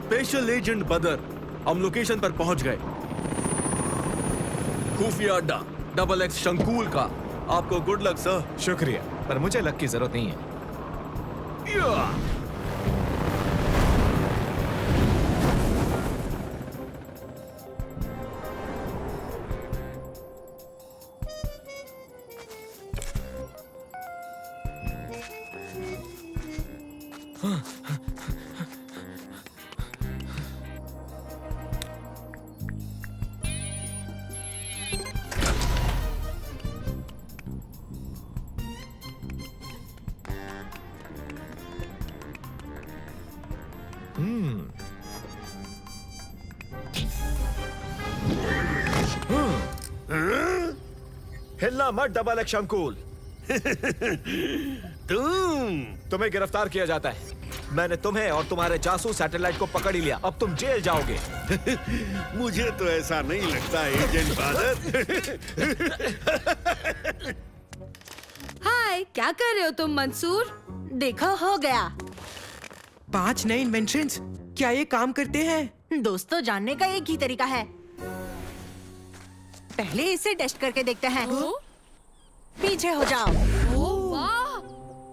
Special agent बदर, हम location पर पहुंच गए। खुफिया अड्डा डबल एक्स शंकूल का। आपको गुड लक सर। शुक्रिया, पर मुझे लक की जरूरत नहीं है। हिलना मत डबल एक्स शंकूल। तुम्हें गिरफ्तार किया जाता है। मैंने तुम्हें और तुम्हारे जासूस सैटेलाइट को पकड़ ही लिया। अब तुम जेल जाओगे। मुझे तो ऐसा नहीं लगता एजेंट बादर। हाय, क्या कर रहे हो तुम मंसूर? देखो, हो गया। 5 नए इन्वेंशंस, क्या ये काम करते हैं? दोस्तों, जानने का एक ही तरीका है। पहले इसे टेस्ट करके देखते हैं। पीछे हो जाओ। ओह वाह,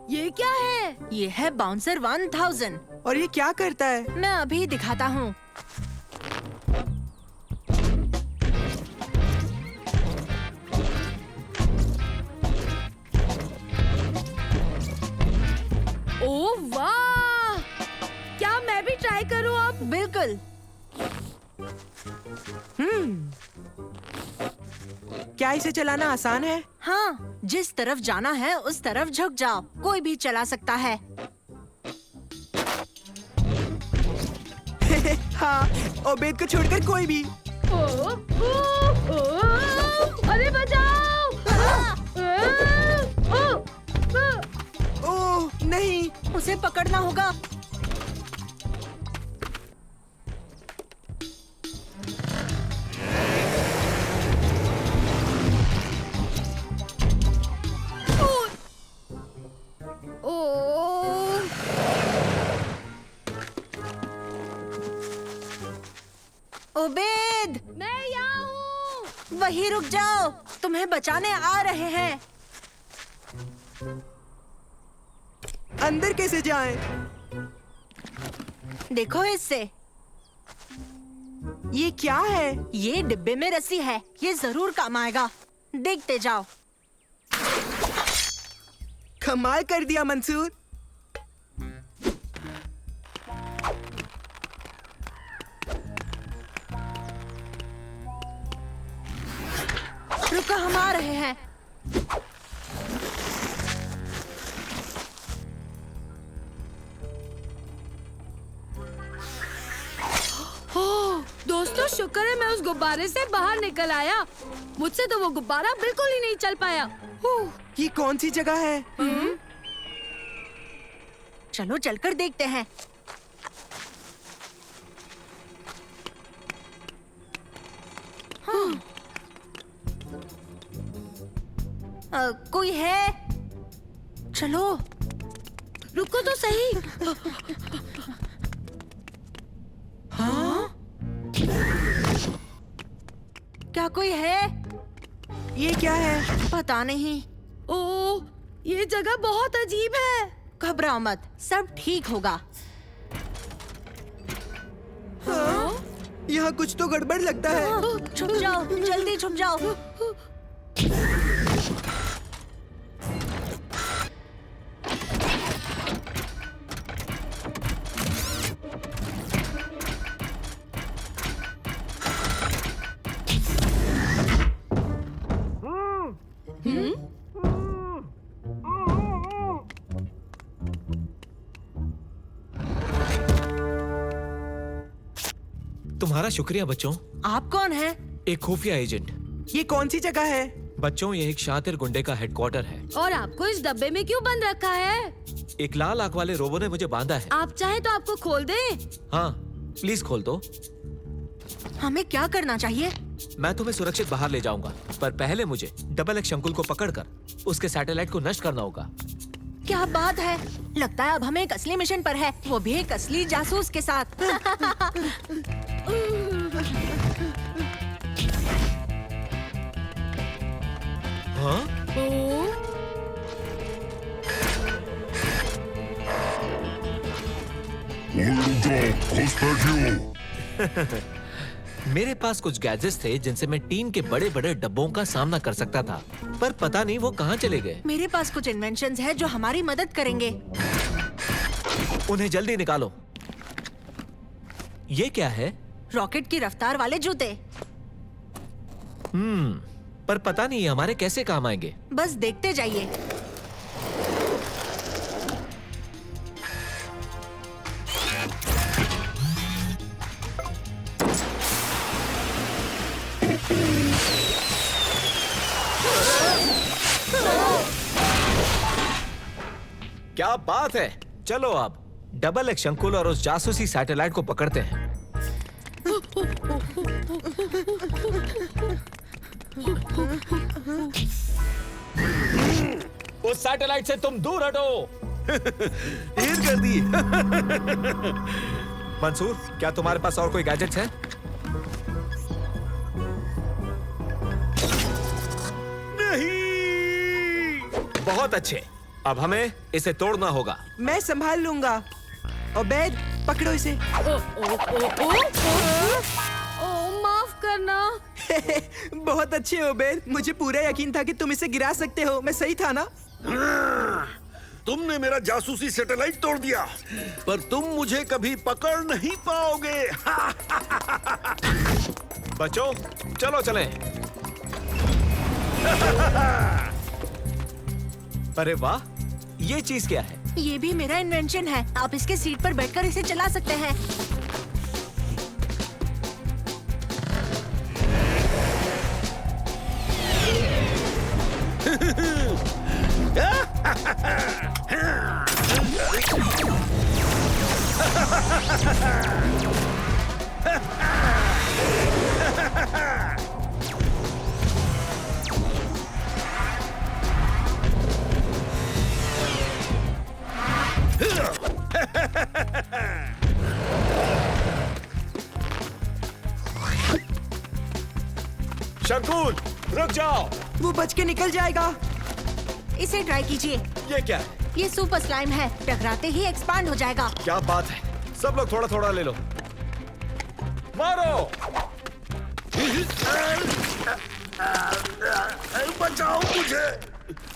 ये क्या है? ये है बाउंसर 1000। और ये क्या करता है? मैं अभी दिखाता हूँ। ओह वाह, क्या मैं भी ट्राई करूँ अब? बिल्कुल। क्या इसे चलाना आसान है? हाँ, जिस तरफ जाना है उस तरफ झुक जाओ। कोई भी चला सकता है। हाँ, ओबेद को छोड़कर कोई भी। अरे बचाओ! ओह नहीं, उसे पकड़ना होगा। ओबेद, मैं यहाँ हूँ। वहीं रुक जाओ, तुम्हें बचाने आ रहे हैं। अंदर कैसे जाएं? देखो इससे। ये क्या है? ये डिब्बे में रस्सी है। ये जरूर काम आएगा। देखते जाओ। कमाल कर दिया मंसूर। रुको, हम आ रहे हैं। दोस्तों, शुक्र है मैं उस गुब्बारे से बाहर निकल आया। मुझसे तो वो गुब्बारा बिल्कुल ही नहीं चल पाया। ये कौन सी जगह है? चलो चलकर देखते हैं। कोई है? चलो। रुको तो सही। हाँ? क्या कोई है? ये क्या है? पता नहीं। ओह, ये जगह बहुत अजीब है। घबराओ मत, सब ठीक होगा। हाँ? यहाँ कुछ तो गड़बड़ लगता है। छुप जाओ, जल्दी छुप जाओ। तुम्हारा शुक्रिया बच्चों। आप कौन हैं? एक खुफिया एजेंट। ये कौन सी जगह है? बच्चों, ये एक शातिर गुंडे का हेडक्वार्टर है। और आपको इस डब्बे में क्यों बंद रखा है? एक लाल आंख वाले रोबो ने मुझे बांधा है। आप चाहे तो आपको खोल दें। हाँ, प्लीज खोल दो। हमें क्या करना चाहिए? मैं तुम्हें सुरक्षित बाहर ले जाऊंगा, पर पहले मुझे डबल एक्स शंकुल को पकड़कर उसके सैटेलाइट को नष्ट करना होगा। क्या बात है, लगता है अब हम एक असली मिशन पर है, वो भी एक असली जासूस के साथ। हाँ? मेरे पास कुछ गैजेट्स थे जिनसे मैं टीम के बड़े बड़े डब्बों का सामना कर सकता था, पर पता नहीं वो कहाँ चले गए। मेरे पास कुछ इन्वेंशंस है जो हमारी मदद करेंगे। उन्हें जल्दी निकालो। ये क्या है? रॉकेट की रफ्तार वाले जूते। पर पता नहीं हमारे कैसे काम आएंगे। बस देखते जाइए। क्या बात है, चलो अब डबल एक्स शंकुल और उस जासूसी सैटेलाइट को पकड़ते हैं। उस सैटेलाइट से तुम दूर हटो। ढेर कर दी। मंसूर, क्या तुम्हारे पास और कोई गैजेट्स हैं? नहीं। बहुत अच्छे, अब हमें इसे तोड़ना होगा। मैं संभाल लूंगा। ओबेद, पकड़ो इसे। ओ माफ करना। बहुत अच्छे ओबेद, मुझे पूरा यकीन था कि तुम इसे गिरा सकते हो। मैं सही था ना? तुमने मेरा जासूसी सैटेलाइट तोड़ दिया, पर तुम मुझे कभी पकड़ नहीं पाओगे। बच्चों, चलो चलें। अरे वाह, ये चीज क्या है? ये भी मेरा इन्वेंशन है, आप इसके सीट पर बैठकर इसे चला सकते हैं। शंकुल, रुक जाओ। वो बच के निकल जाएगा। इसे ट्राई कीजिए। ये क्या है? ये सुपर स्लाइम है, टकराते ही एक्सपांड हो जाएगा। क्या बात है, सब लोग थोड़ा थोड़ा ले लो। मारो। बचाओ मुझे,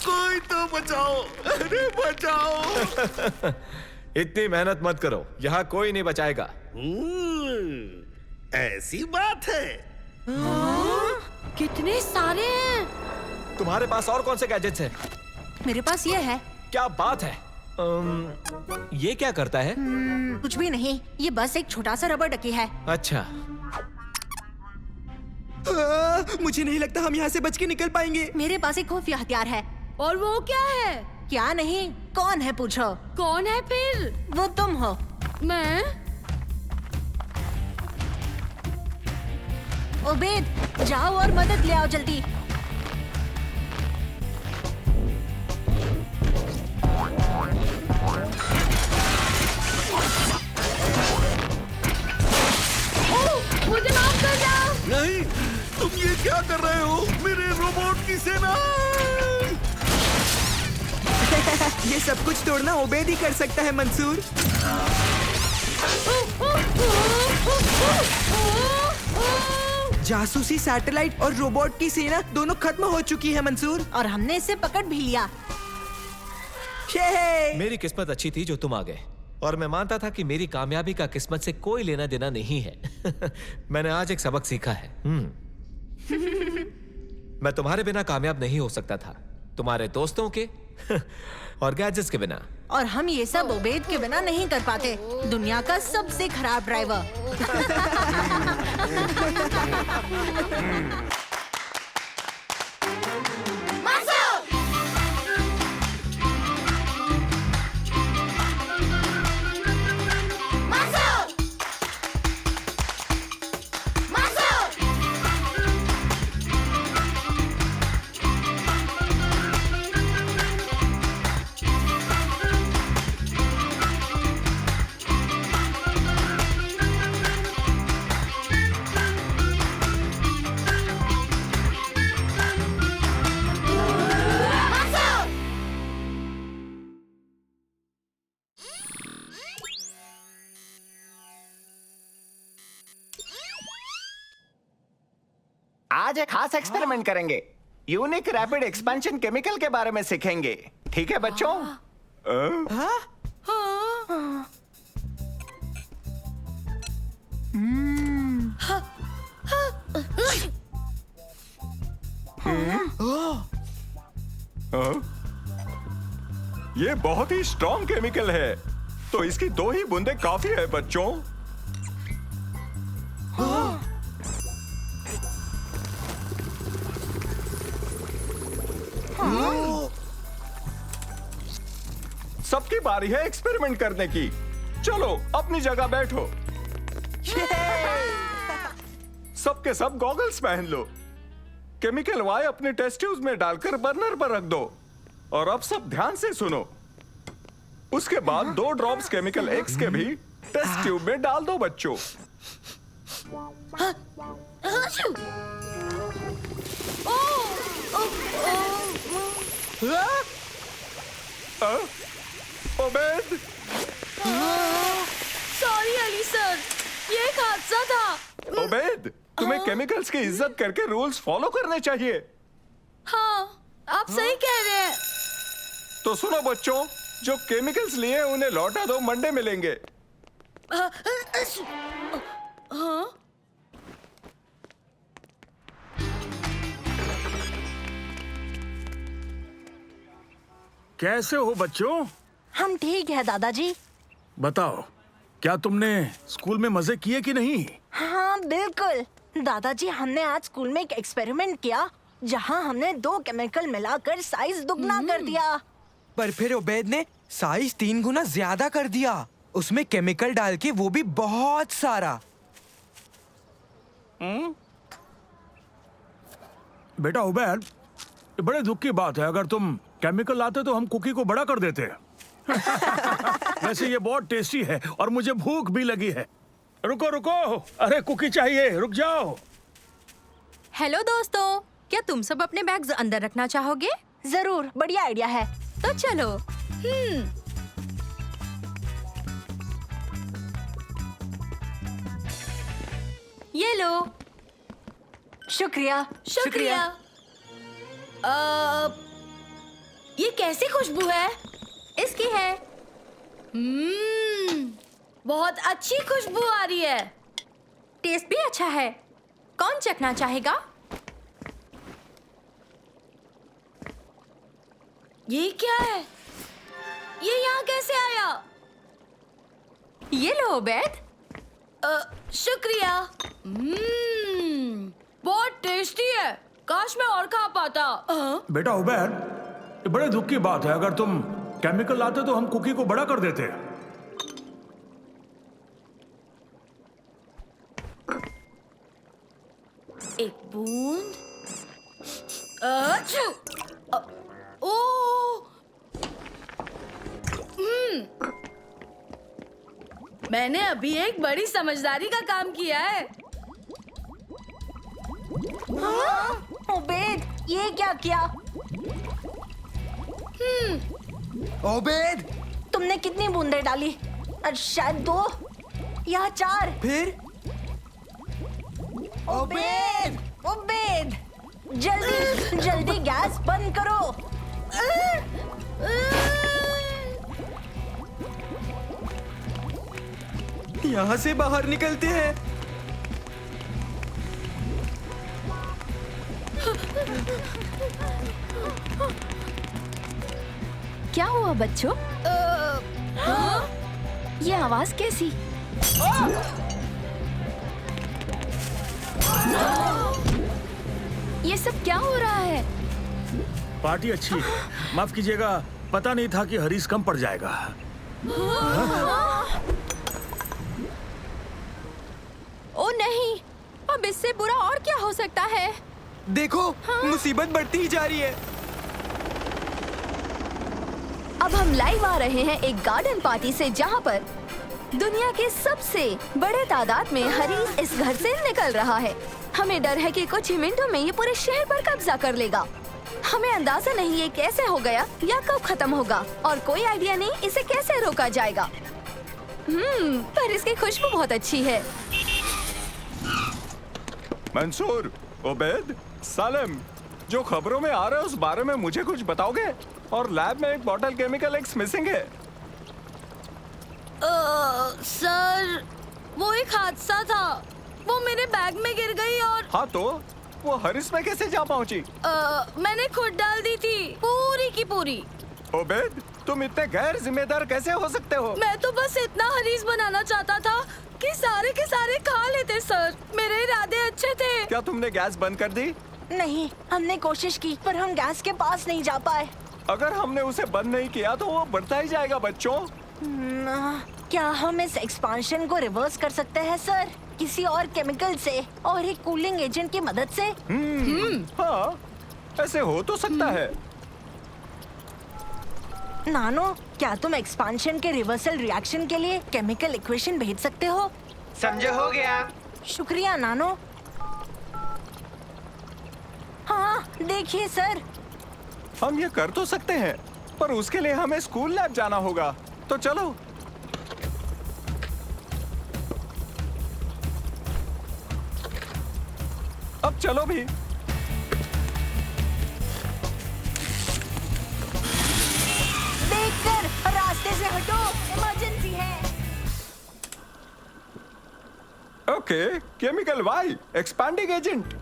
कोई तो बचाओ। अरे बचाओ। इतनी मेहनत मत करो, यहाँ कोई नहीं बचाएगा। ऐसी बात है। कितने सारे हैं। तुम्हारे पास और कौन से गैजेट्स हैं? मेरे पास ये है। क्या बात है। ये क्या करता है? कुछ भी नहीं, ये बस एक छोटा सा रबर डकी है। अच्छा, मुझे नहीं लगता हम यहाँ से बच के निकल पाएंगे। मेरे पास एक खुफिया हथियार है। और वो क्या है? क्या नहीं, कौन है पूछो। कौन है फिर? वो तुम हो। मैं? ओबेद, जाओ और मदद ले आओ जल्दी। मुझे माफ कर दो। नहीं, तुम ये क्या कर रहे हो? मेरे रोबोट की सेना। ये सब कुछ तोड़ना ओबेद ही कर सकता है मंसूर। जासूसी सैटेलाइट और रोबोट की सेना दोनों खत्म हो चुकी है मंसूर। और हमने इसे पकड़ भी लिया। ये मेरी किस्मत अच्छी थी जो तुम आ गए, और मैं मानता था कि मेरी कामयाबी का किस्मत से कोई लेना देना नहीं है। मैंने आज एक सबक सीखा है। मैं तुम्हारे बिना कामयाब नहीं हो सकता था, तुम्हारे दोस्तों के और गैजेट्स के बिना। और हम ये सब ओबेद के बिना नहीं कर पाते, दुनिया का सबसे खराब ड्राइवर। आज एक खास एक्सपेरिमेंट करेंगे। यूनिक रैपिड एक्सपेंशन केमिकल के बारे में सीखेंगे। ठीक है बच्चों? ये बहुत ही स्ट्रॉन्ग केमिकल है, तो इसकी 2 ही बूंदे काफी है बच्चों। सबकी बारी है एक्सपेरिमेंट करने की। चलो अपनी जगह बैठो। सबके सब गॉगल्स पहन लो। केमिकल वाई अपने टेस्ट ट्यूब में डालकर बर्नर पर रख दो। और अब सब ध्यान से सुनो। उसके बाद 2 ड्रॉप्स केमिकल एक्स के भी टेस्ट ट्यूब में डाल दो बच्चों। ओबेद, सॉरी अली सर, ये एक हादसा था। ओबेद, तुम्हें केमिकल्स की इज्जत करके रूल्स फॉलो करने चाहिए। हाँ, आप सही कह रहे हैं। तो सुनो बच्चों, जो केमिकल्स लिए उन्हें लौटा दो, मंडे मिलेंगे। हाँ? कैसे हो बच्चों? हम ठीक है दादाजी। बताओ, क्या तुमने स्कूल में मजे किए कि नहीं? हाँ बिल्कुल दादाजी, हमने आज स्कूल में एक एक्सपेरिमेंट किया जहाँ हमने 2 केमिकल मिलाकर साइज दुगना कर दिया। पर फिर उबैद ने साइज 3 गुना ज्यादा कर दिया, उसमें केमिकल डाल के, वो भी बहुत सारा। बेटा उबैद, ये बड़े दुख की बात है। अगर तुम केमिकल लाते तो हम कुकी को बड़ा कर देते। वैसे ये बहुत टेस्टी है और मुझे भूख भी लगी है। रुको रुको, अरे कुकी चाहिए, रुक जाओ। हेलो दोस्तों, क्या तुम सब अपने बैग्स अंदर रखना चाहोगे? जरूर, बढ़िया आइडिया है। तो चलो। ये लो। शुक्रिया। शुक्रिया। ये कैसी खुशबू है? इसकी है। बहुत अच्छी खुशबू आ रही है। टेस्ट भी अच्छा है। कौन चखना चाहेगा? ये क्या है? ये यहाँ कैसे आया? ये लो उबैद। शुक्रिया। बहुत टेस्टी है। काश मैं और खा पाता। बेटा उबैद, ये बड़े दुख की बात है। अगर तुम केमिकल लाते तो हम कुकी को बड़ा कर देते। एक बूंद। अच्छू। ओह। मैंने अभी एक बड़ी समझदारी का काम किया है। उबैद, ये क्या किया? उबैद, तुमने कितनी बूंदे डाली? शायद 2 या 4। फिर? उबैद, उबैद, जल्दी जल्दी गैस बंद करो। यहाँ से बाहर निकलते हैं। क्या हुआ बच्चों? ये आवाज कैसी? ये सब क्या हो रहा है? पार्टी अच्छी है। माफ कीजिएगा, पता नहीं था कि हरीश कम पड़ जाएगा। ओ नहीं, अब इससे बुरा और क्या हो सकता है? देखो, मुसीबत बढ़ती ही जा रही है। अब हम लाइव आ रहे हैं एक गार्डन पार्टी से, जहाँ पर दुनिया के सबसे बड़े तादाद में हरीश इस घर से निकल रहा है। हमें डर है कि कुछ ही मिनटों में ये पूरे शहर पर कब्जा कर लेगा। हमें अंदाजा नहीं ये कैसे हो गया या कब खत्म होगा, और कोई आइडिया नहीं इसे कैसे रोका जाएगा। पर इसकी खुशबू बहुत अच्छी है। मंसूर, ओबेद, सालेम, जो खबरों में आ रहा है उस बारे में मुझे कुछ बताओगे? और लैब में एक बॉटल केमिकल एक्स मिसिंग है। सर, वो एक हादसा था। वो मेरे बैग में गिर गई और हाँ तो वो हरिस में कैसे जा पहुंची? मैंने खुद डाल दी थी, पूरी की पूरी। ओबेद, तुम इतने गैर जिम्मेदार कैसे हो सकते हो? मैं तो बस इतना हरीस बनाना चाहता था कि सारे के सारे खा लेते सर। मेरे इरादे अच्छे थे। क्या तुमने गैस बंद कर दी? नहीं, हमने कोशिश की पर हम गैस के पास नहीं जा पाए। अगर हमने उसे बंद नहीं किया तो वो बढ़ता ही जाएगा बच्चों। क्या हम इस एक्सपांशन को रिवर्स कर सकते हैं सर? किसी और केमिकल से और एक कूलिंग एजेंट की मदद से? हाँ, ऐसे हो तो सकता है। नानो, क्या तुम एक्सपांशन के रिवर्सल रिएक्शन के लिए केमिकल इक्वेशन भेज सकते हो? समझो, हो गया। शुक्रिया नानो। हाँ, देखिए सर। हम ये कर तो सकते हैं, पर उसके लिए हमें स्कूल लैब जाना होगा। तो चलो। अब चलो भी। देखकर रास्ते से हटो, इमरजेंसी है। Okay, chemical Y, expanding agent,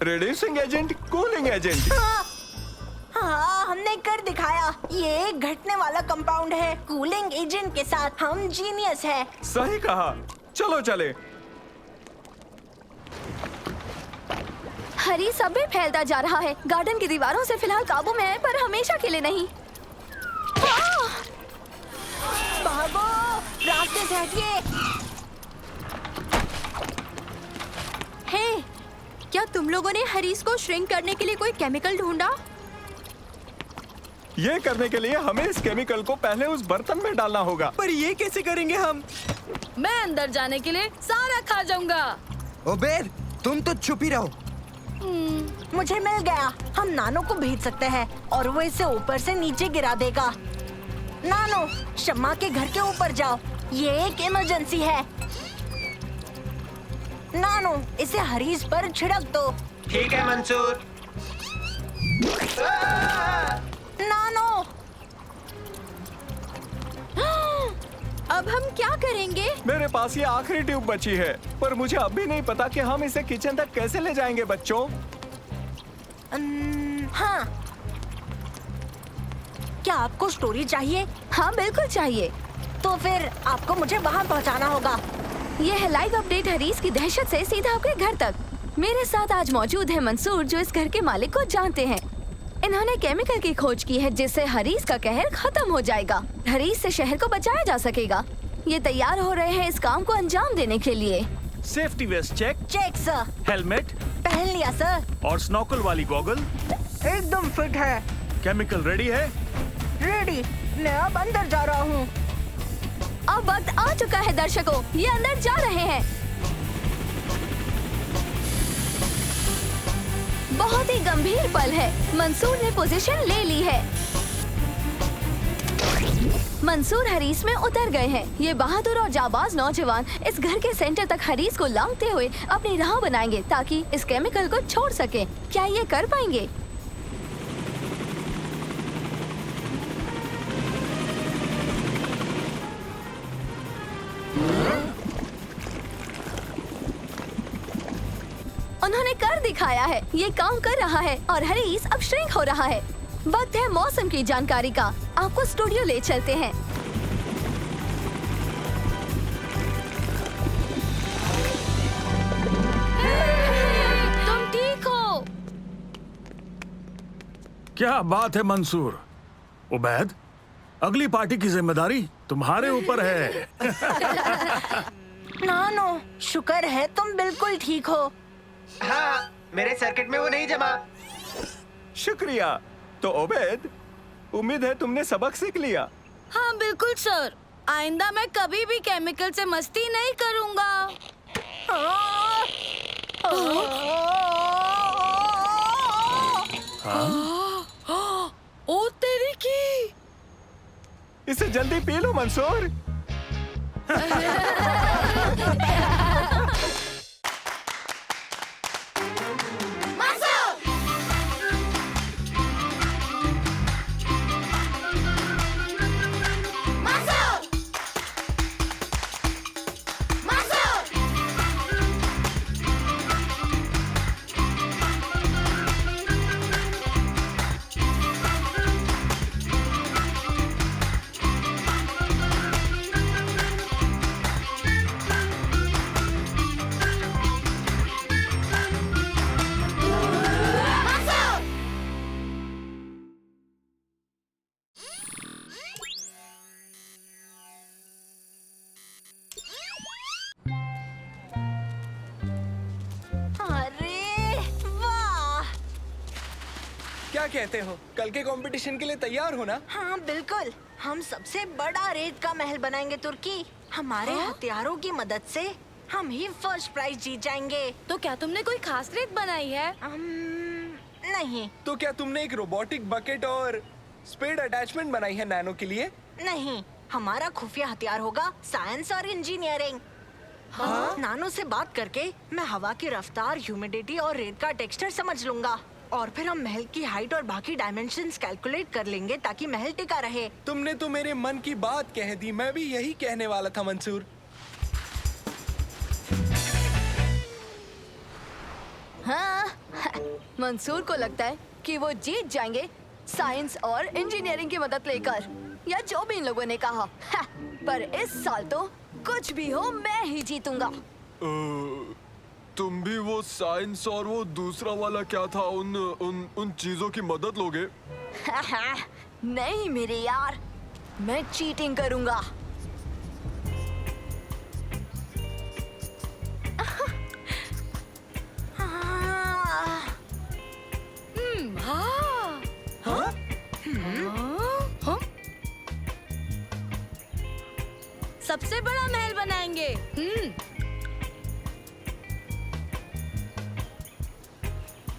reducing agent, cooling agent. हाँ, हमने कर दिखाया। ये एक घटने वाला कंपाउंड है। कूलिंग एजेंट के साथ हम जीनियस है। सही कहा। चलो चले। हरीस अब भी फैलता जा रहा है। गार्डन की दीवारों से फिलहाल काबू में है, पर हमेशा के लिए नहीं। भागो, रास्ते से हटिए। हे, क्या तुम लोगों ने हरीस को श्रिंक करने के लिए कोई केमिकल ढूंढा? ये करने के लिए हमें इस केमिकल को पहले उस बर्तन में डालना होगा। पर ये कैसे करेंगे हम? मैं अंदर जाने के लिए सारा खा जाऊंगा। ओबेद, तुम तो चुप ही रहो। मुझे मिल गया। हम नानो को भेज सकते हैं और वो इसे ऊपर से नीचे गिरा देगा। नानो, शम्मा के घर के ऊपर जाओ। ये एक इमरजेंसी है। नानो, इसे हरीस पर छिड़क दो। ठीक है मंसूर। नानो, अब हम क्या करेंगे? मेरे पास ये आखिरी ट्यूब बची है, पर मुझे अभी नहीं पता कि हम इसे किचन तक कैसे ले जाएंगे बच्चों। हाँ, क्या आपको स्टोरी चाहिए? हाँ बिल्कुल चाहिए। तो फिर आपको मुझे वहाँ पहुँचाना होगा। ये है लाइव अपडेट हरीस की दहशत से सीधा आपके घर तक। मेरे साथ आज मौजूद है मंसूर, जो इस घर के मालिक को जानते हैं। इन्होंने केमिकल की खोज की है जिससे हरीस का कहर खत्म हो जाएगा। हरीस से शहर को बचाया जा सकेगा। ये तैयार हो रहे हैं इस काम को अंजाम देने के लिए। Safety vest check, check sir. Helmet पहन लिया सर। और स्नॉकल वाली गॉगल एकदम फिट है। केमिकल रेडी है? रेडी। मैं अब अंदर जा रहा हूँ। अब वक्त आ चुका है दर्शकों, ये अंदर जा रहे हैं। बहुत ही गंभीर पल है। मंसूर ने पोजीशन ले ली है। मंसूर हरीस में उतर गए हैं। ये बहादुर और जाबाज नौजवान इस घर के सेंटर तक हरीस को लांघते हुए अपनी राह बनाएंगे ताकि इस केमिकल को छोड़ सके। क्या ये कर पाएंगे? उन्होंने कर दिखाया है। ये काम कर रहा है और हरीस अब श्रिंक हो रहा है। वक्त है मौसम की जानकारी का। आपको स्टूडियो ले चलते हैं। तुम ठीक हो? क्या बात है मंसूर। उबैद, अगली पार्टी की जिम्मेदारी तुम्हारे ऊपर है। नानो, शुक्र है तुम बिल्कुल ठीक हो। हाँ, मेरे सर्किट में वो नहीं जमा। शुक्रिया। तो ओबेद, उम्मीद है तुमने सबक सीख लिया। हाँ बिल्कुल सर। आइंदा मैं कभी भी केमिकल से मस्ती नहीं करूँगा। ओ तेरी की। इसे जल्दी पी लो मंसूर। क्या कहते हो? कल के कंपटीशन के लिए तैयार हो ना? हाँ बिल्कुल, हम सबसे बड़ा रेत का महल बनाएंगे तुर्की। हमारे हथियारों की मदद से हम ही फर्स्ट प्राइज जीत जाएंगे। तो क्या तुमने कोई खास रेत बनाई है? नहीं। तो क्या तुमने एक रोबोटिक बकेट और स्पेड अटैचमेंट बनाई है नैनो के लिए? नहीं, हमारा खुफिया हथियार होगा साइंस और इंजीनियरिंग। नानो से बात करके मैं हवा की रफ्तार, ह्यूमिडिटी और रेत का टेक्सचर समझ लूंगा और फिर हम महल की हाइट और बाकी डायमेंशंस कैलकुलेट कर लेंगे ताकि महल टिका रहे। तुमने तो मेरे मन की बात कह दी, मैं भी यही कहने वाला था मंसूर। हाँ, मंसूर को लगता है कि वो जीत जाएंगे साइंस और इंजीनियरिंग की मदद लेकर, या जो भी इन लोगों ने कहा। पर इस साल तो कुछ भी हो मैं ही जीतूंगा। तुम भी वो साइंस और वो दूसरा वाला क्या था, उन चीजों की मदद लोगे? नहीं मेरे यार, मैं चीटिंग करूंगा। सबसे बड़ा महल बनाएंगे।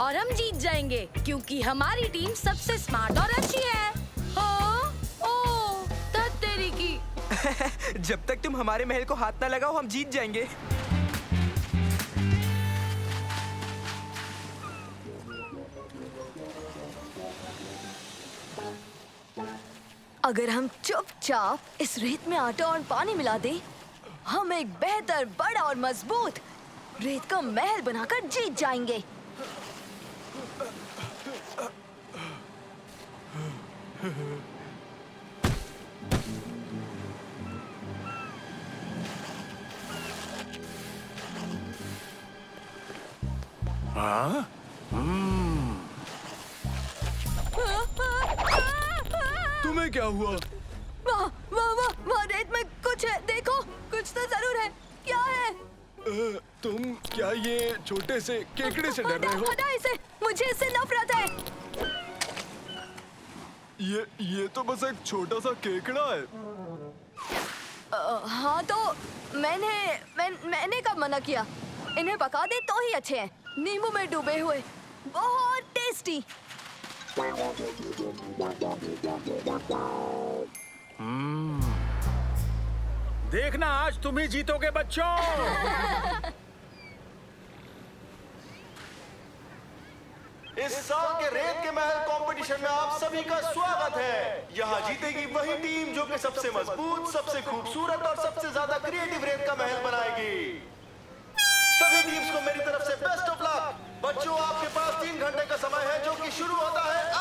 और हम जीत जाएंगे क्योंकि हमारी टीम सबसे स्मार्ट और अच्छी है। हाँ? ओह, धत तेरी की। जब तक तुम हमारे महल को हाथ ना लगाओ हम जीत जाएंगे। अगर हम चुपचाप इस रेत में आटा और पानी मिला दें, हम एक बेहतर, बड़ा और मजबूत रेत का महल बनाकर जीत जाएंगे। हाँ? तुम्हें क्या हुआ? वाह वाह वाह, वहाँ रेत में कुछ है, देखो कुछ तो जरूर है। क्या है? तुम क्या ये छोटे से केकड़े से डर रहे हो? हटा इसे, मुझे इससे नफरत है। ये तो बस एक छोटा सा केकड़ा है। हाँ तो मैंने कब मना किया? इन्हें पका दे तो ही अच्छे हैं, नींबू में डूबे हुए, बहुत टेस्टी। देखना आज तुम ही जीतोगे बच्चों। इस साल के रेत के महल कंपटीशन में आप सभी का स्वागत है। यहाँ जीतेगी वही टीम जो कि सबसे मजबूत, सबसे खूबसूरत और सबसे ज्यादा क्रिएटिव रेत का महल बनाएगी। सभी टीम्स को मेरी तरफ से बेस्ट ऑफ लक। बच्चों, आपके पास 3 घंटे का समय है जो कि शुरू होता है अब।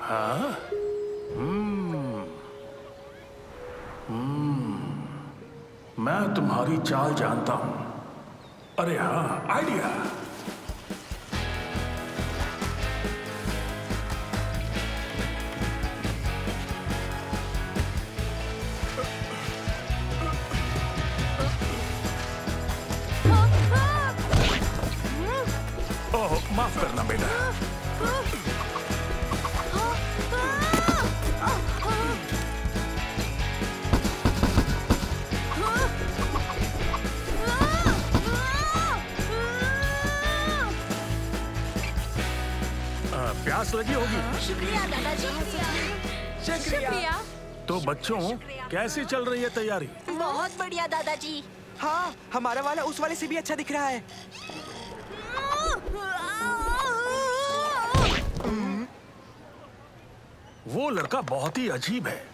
हाँ? मैं तुम्हारी चाल जानता हूं। अरे हाँ, आइडिया। ओह, माफ करना बेटा। प्यास लगी होगी। शुक्रिया दादाजी। शुक्रिया। तो बच्चों, कैसी चल रही है तैयारी? बहुत बढ़िया दादाजी। हाँ, हमारा वाला उस वाले से भी अच्छा दिख रहा है। वो लड़का बहुत ही अजीब है।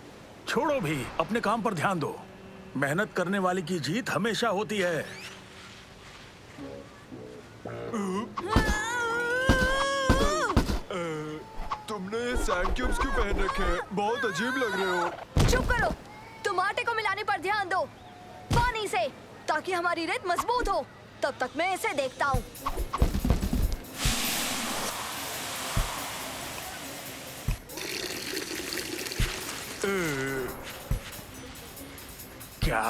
छोड़ो भी, अपने काम पर ध्यान दो। मेहनत करने वाले की जीत हमेशा होती है। तुमने ये सैंड क्यूब्स क्यों पहन रखे हैं? बहुत अजीब लग रहे हो। चुप करो, तुम आटे को मिलाने पर ध्यान दो, पानी से, ताकि हमारी रेत मजबूत हो। तब तक मैं इसे देखता हूँ। क्या?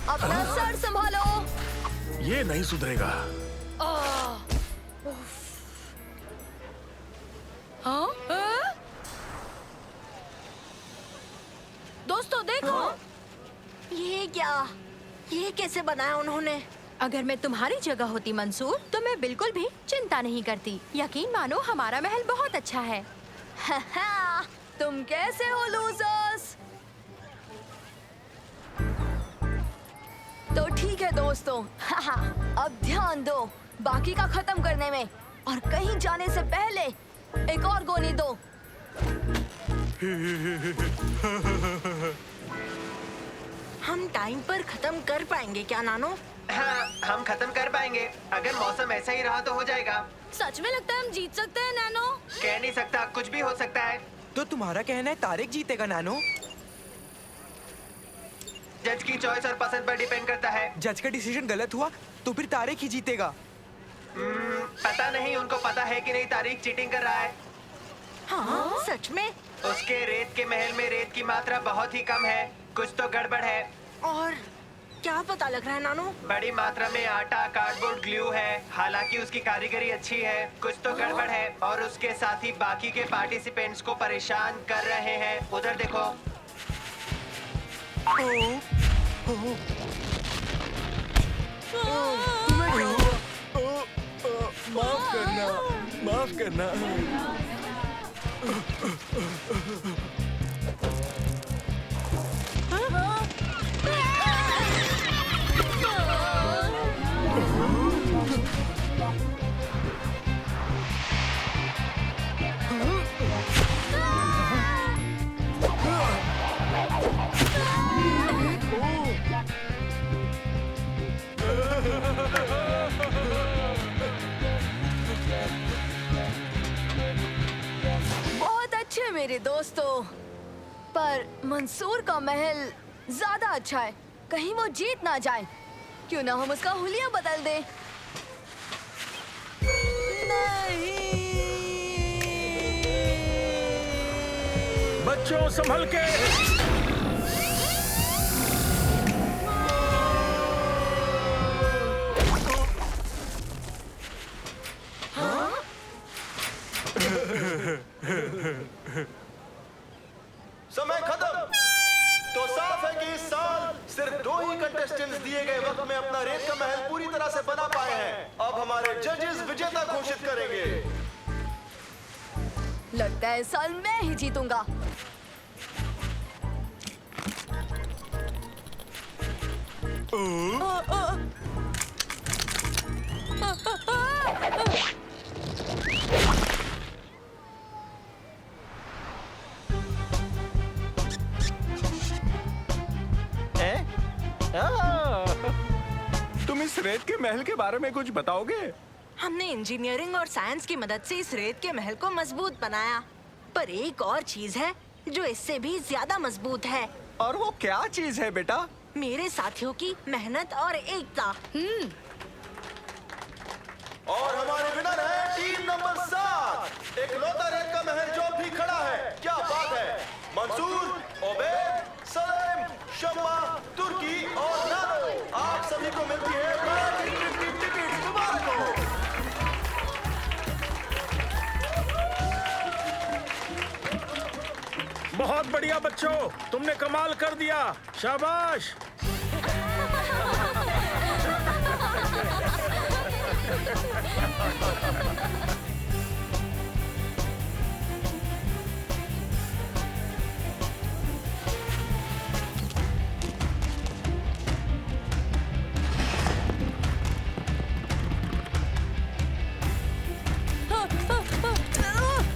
अपना सर संभालो। ये नहीं सुधरेगा। हाँ? दोस्तों देखो। ये क्या? ये कैसे बनाया उन्होंने? अगर मैं तुम्हारी जगह होती मंसूर तो मैं बिल्कुल भी चिंता नहीं करती। यकीन मानो हमारा महल बहुत अच्छा है। तुम कैसे हो लूजर्स? तो ठीक है दोस्तों, अब ध्यान दो बाकी का खत्म करने में, और कहीं जाने से पहले एक और गोली दो। हम टाइम पर खत्म कर पाएंगे क्या नानो? हाँ, हम खत्म कर पाएंगे। अगर मौसम ऐसा ही रहा तो हो जाएगा। सच में लगता है हम जीत सकते हैं नैनो? कह नहीं सकता, कुछ भी हो सकता है। तो तुम्हारा कहना है तारिक जीतेगा नानो? जज की चॉइस और पसंद पर डिपेंड करता है। जज का डिसीजन गलत हुआ तो फिर तारिक ही जीतेगा। पता नहीं उनको पता है कि नहीं तारिक चीटिंग कर रहा है। हाँ, सच में? उसके रेत के महल में रेत की मात्रा बहुत ही कम है। कुछ तो गड़बड़ है। और क्या पता लग रहा है नानो? बड़ी मात्रा में आटा, कार्डबोर्ड, ग्लू है। हालांकि उसकी कारीगरी अच्छी है, कुछ तो गड़बड़ है। और उसके साथ ही बाकी के पार्टिसिपेंट्स को परेशान कर रहे हैं। उधर देखो। माफ करना, माफ करना। बहुत अच्छे मेरे दोस्तों, पर मंसूर का महल ज्यादा अच्छा है। कहीं वो जीत ना जाए। क्यों ना हम उसका हुलिया बदल दें? बच्चों संभल के। समय खत्म। तो साफ है कि इस साल सिर्फ 2 ही कंटेस्टेंट्स दिए गए वक्त में अपना रेत का महल पूरी तरह से बना पाए हैं। अब हमारे जजेस विजेता घोषित करेंगे। लगता है इस साल मैं ही जीतूंगा। तुम इस रेत के महल के बारे में कुछ बताओगे? हमने इंजीनियरिंग और साइंस की मदद से इस रेत के महल को मजबूत बनाया। पर एक और चीज है जो इससे भी ज्यादा मजबूत है। और वो क्या चीज है बेटा? मेरे साथियों की मेहनत और एकता। और हमारे विनर है टीम नंबर 7, इकलौता रेत का महल जो भी खड़ा है। क्या बात है! मंसूर, ओबेद, सलेम, शम्मा, तुर्की और नानो, आप सभी को मिलती है टिकट। मुबारक हो। बहुत बढ़िया बच्चों, तुमने कमाल कर दिया। शाबाश।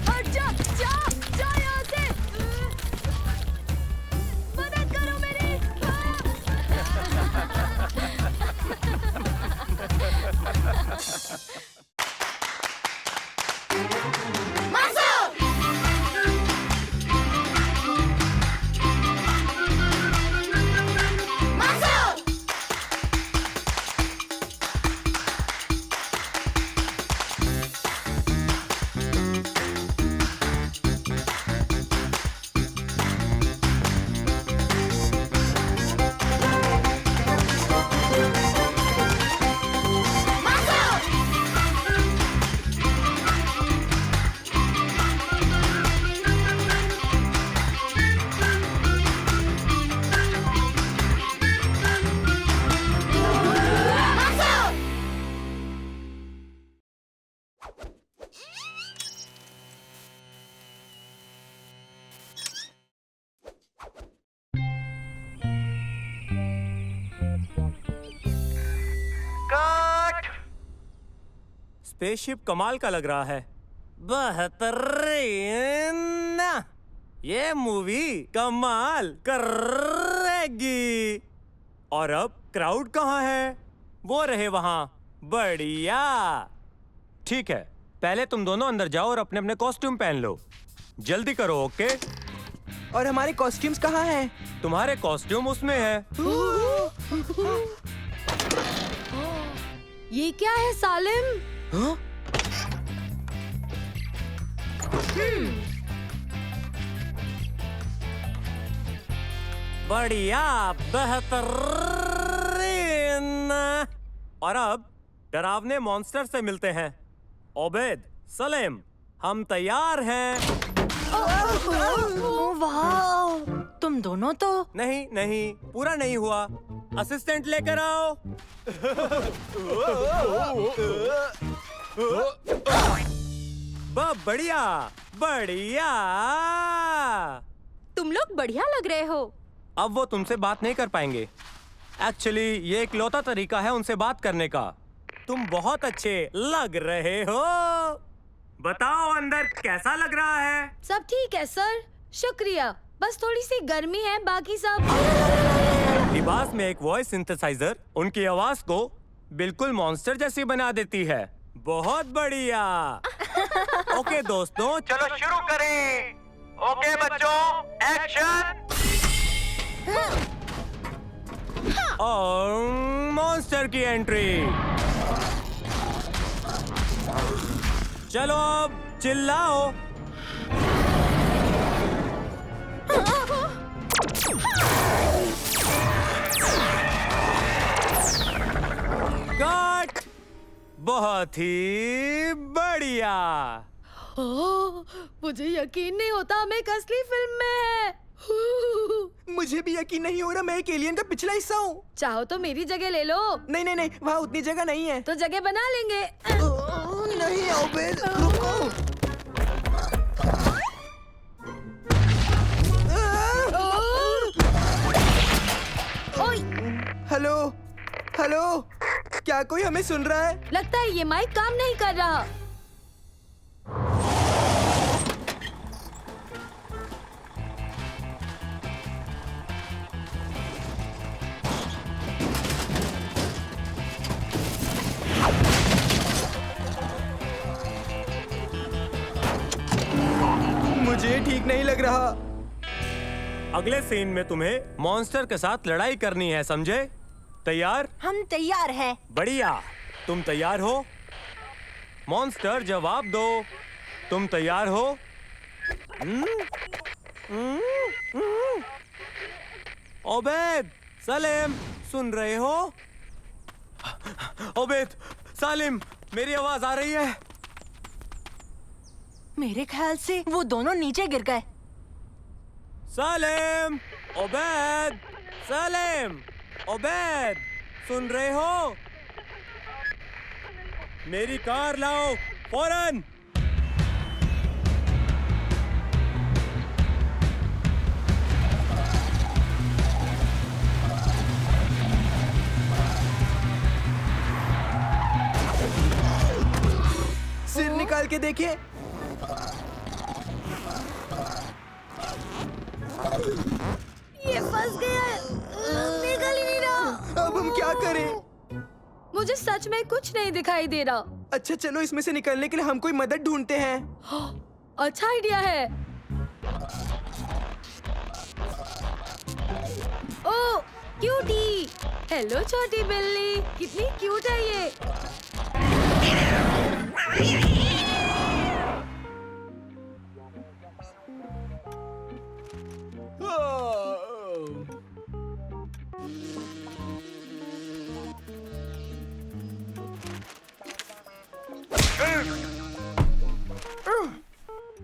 हट जा, जा, जा यहाँ से। मदद करो मेरी। स्पेसशिप कमाल का लग रहा है। बेहतरीन। ये मूवी कमाल करेगी। और अब क्राउड कहाँ है? वो रहे वहाँ। बढ़िया। ठीक है, पहले तुम दोनों अंदर जाओ और अपने अपने कॉस्ट्यूम पहन लो। जल्दी करो, ओके? और हमारे कॉस्ट्यूम्स कहाँ हैं? तुम्हारे कॉस्ट्यूम उसमें है। ये क्या है सालिम? हाँ? बढ़िया, बेहतरीन। और अब डरावने मॉन्स्टर से मिलते हैं। ओबेद, सलेम, हम तैयार हैं। वाह, तुम दोनों तो नहीं नहीं, पूरा नहीं हुआ। असिस्टेंट लेकर आओ। बढ़िया बढ़िया। तुम लोग बढ़िया लग रहे हो। अब वो तुमसे बात नहीं कर पाएंगे। एक्चुअली ये इकलौता तरीका है उनसे बात करने का। तुम बहुत अच्छे लग रहे हो। बताओ अंदर कैसा लग रहा है? सब ठीक है सर, शुक्रिया। बस थोड़ी सी गर्मी है, बाकी सब। लिबास में एक वॉइस सिंथेसाइजर उनकी आवाज को बिल्कुल मॉन्स्टर जैसी बना देती है। बहुत बढ़िया। ओके दोस्तों, चलो शुरू करें। ओके बच्चों, एक्शन। और मॉन्स्टर की एंट्री। चलो अब चिल्लाओ। कट। बहुत ही बढ़िया। ओह, मुझे यकीन नहीं होता हम एक असली फिल्म में हैं। मुझे भी यकीन नहीं हो रहा, मैं एक एलियन का पिछला हिस्सा हूँ। चाहो तो मेरी जगह ले लो। नहीं नहीं नहीं, वहाँ उतनी जगह नहीं है। तो जगह बना लेंगे। नहीं ओबेद, रुको। हेलो हेलो, क्या कोई हमें सुन रहा है? लगता है ये माइक काम नहीं कर रहा। मुझे ठीक नहीं लग रहा। अगले सीन में तुम्हें मॉन्स्टर के साथ लड़ाई करनी है, समझे? तैयार? हम तैयार हैं। बढ़िया। तुम तैयार हो? मॉन्स्टर जवाब दो। तुम तैयार हो? ओबेद, सलीम, सुन रहे हो? ओबेद, सालिम, मेरी आवाज आ रही है? मेरे ख्याल से वो दोनों नीचे गिर गए। सालिम, ओबेद, सालिम, ओबेद, सुन रहे हो? मेरी कार लाओ फौरन। सिर निकाल के देखिए। ये फंस गया है, निकल ही नहीं रहा। अब हम क्या करें? मुझे सच में कुछ नहीं दिखाई दे रहा। अच्छा चलो, इसमें से निकलने के लिए हम कोई मदद ढूंढते हैं। अच्छा आइडिया है। ओ क्यूटी, हेलो छोटी बिल्ली, कितनी क्यूट है ये।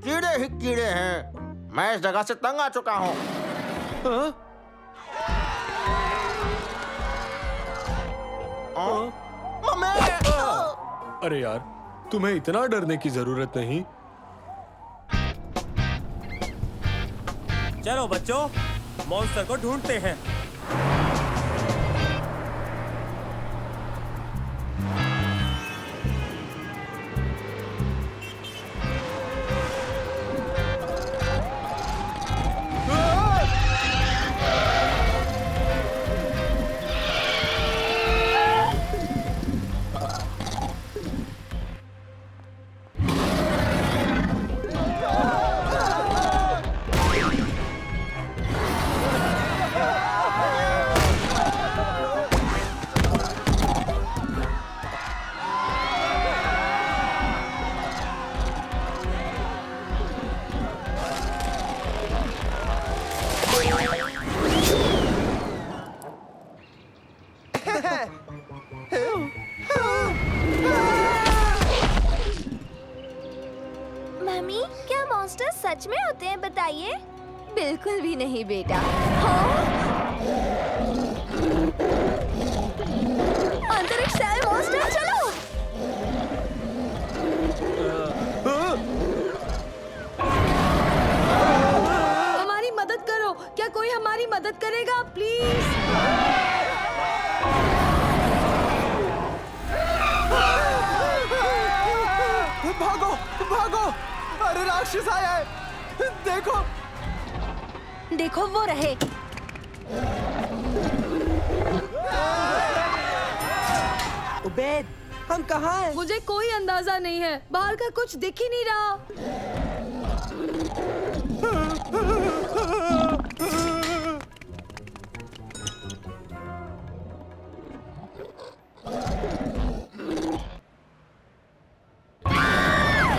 कीड़े ही कीड़े हैं। मैं इस जगह से तंग आ चुका हूँ। अरे यार, तुम्हें इतना डरने की जरूरत नहीं। चलो बच्चों, मॉन्स्टर को ढूंढते हैं। सच में होते हैं, बताइए? बिल्कुल भी नहीं बेटा। हाँ? अंतरिक्ष से आए मॉन्स्टर, चलो! हमारी मदद करो, क्या कोई हमारी मदद करेगा प्लीज? भागो भागो, अरे राक्षस आया है, देखो। देखो वो रहे। उबैद, हम कहाँ हैं? मुझे कोई अंदाजा नहीं है, बाहर का कुछ दिख ही नहीं रहा।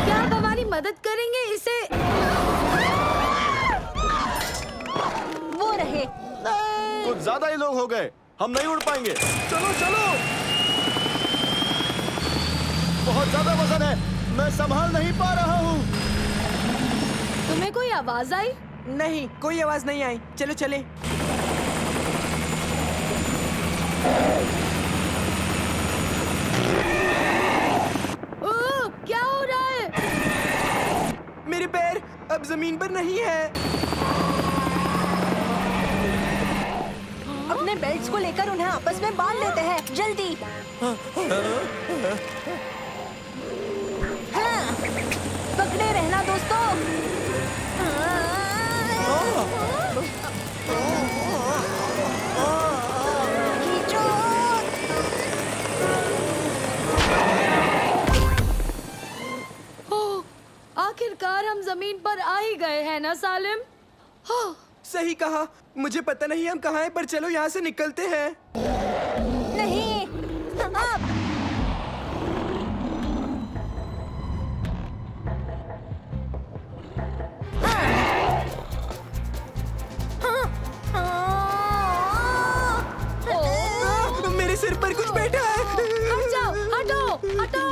क्या आप हमारी मदद करेंगे? इसे वो रहे। कुछ ज्यादा ही लोग हो गए, हम नहीं उड़ पाएंगे। चलो चलो, बहुत ज्यादा वजन है, मैं संभाल नहीं पा रहा हूँ। तुम्हें कोई आवाज आई? नहीं, कोई आवाज नहीं आई। चलो चले। क्या हो रहा है? मेरे पैर अब जमीन पर नहीं है। अपने बेल्ट्स को लेकर उन्हें आपस में बांध लेते हैं, जल्दी। हाँ, पकड़े रहना दोस्तों। खींचो। आखिरकार हम जमीन पर आ ही गए हैं ना सालिम? सही कहा, मुझे पता नहीं हम कहाँ हैं, पर चलो यहाँ से निकलते हैं। नहीं, अब। मेरे सिर पर कुछ बैठा है। हट जाओ, हटो, हटो।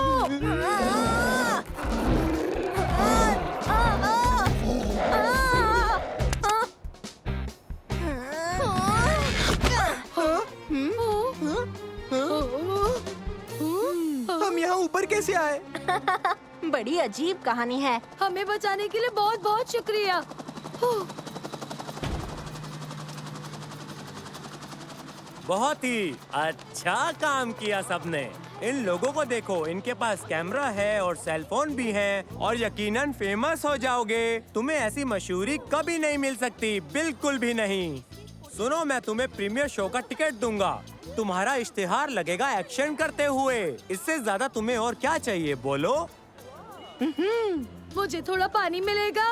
हम यहाँ ऊपर कैसे आए? बड़ी अजीब कहानी है। हमें बचाने के लिए बहुत बहुत शुक्रिया। बहुत ही अच्छा काम किया सबने। इन लोगों को देखो, इनके पास कैमरा है और सेल फोन भी है और यकीनन फेमस हो जाओगे। तुम्हें ऐसी मशहूरी कभी नहीं मिल सकती, बिल्कुल भी नहीं। सुनो, मैं तुम्हें प्रीमियर शो का टिकट दूंगा। तुम्हारा इश्तिहार लगेगा एक्शन करते हुए। इससे ज्यादा तुम्हें और क्या चाहिए, बोलो? मुझे थोड़ा पानी मिलेगा?